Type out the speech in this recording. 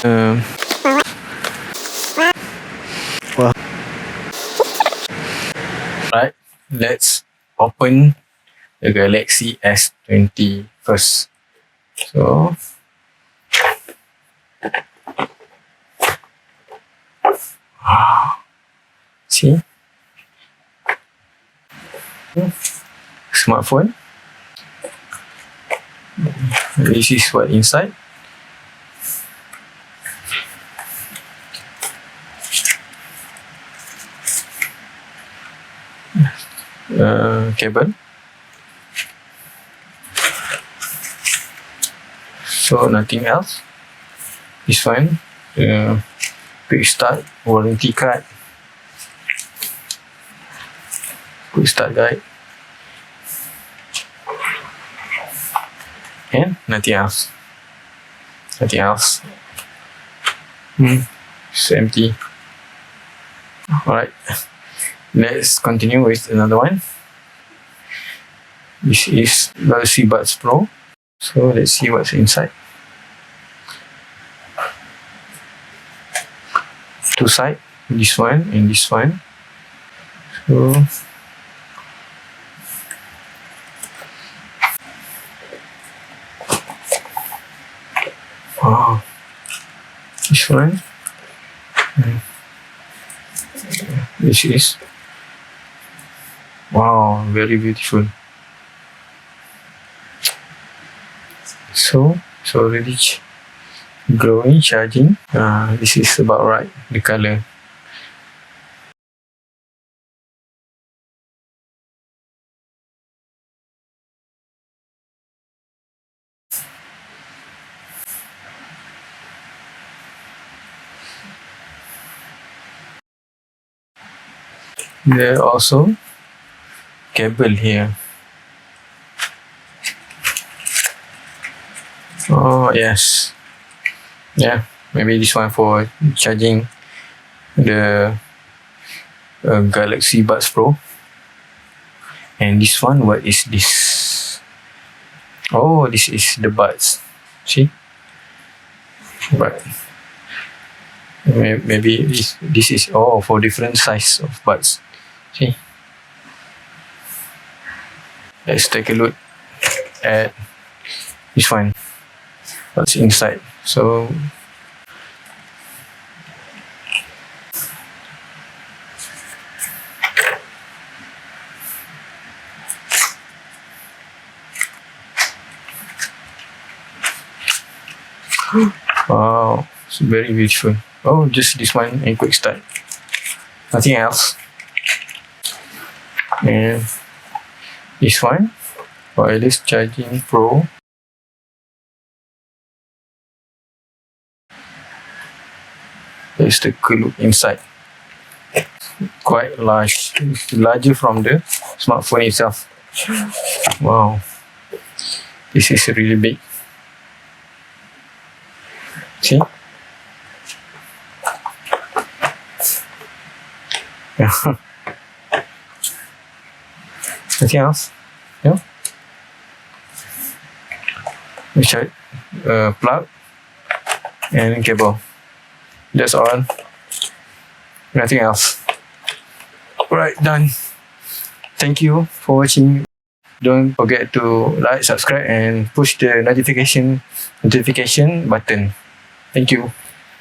Well, right, let's open the Galaxy S20 first. So see, smartphone. This is what inside. Cable. So nothing else. This one, quick start, warranty card, quick start guide, and nothing else. Nothing else. It's empty. Alright, let's continue with another one. This is Galaxy Buds Pro. So let's see what's inside. Two sides, this one and this one. So wow, this one. This is wow, very beautiful. So it's already glowing, charging. This is about right, the color. There are also cable here. Oh yes, yeah, maybe this one for charging the Galaxy Buds Pro. And this one, what is this? Oh, this is the buds. See, but maybe this is for different size of buds. See, let's take a look at this one. What's inside? So wow, it's very beautiful. Oh, just this one and quick start. Nothing else. And this one, wireless charging pro. Let's take a look inside. Quite large. It's larger from the smartphone itself. Wow, this is really big. See? Nothing else? Yeah. We check plug and cable. That's all. Nothing else. Alright, done. Thank you for watching. Don't forget to like, subscribe, and push the notification button. Thank you.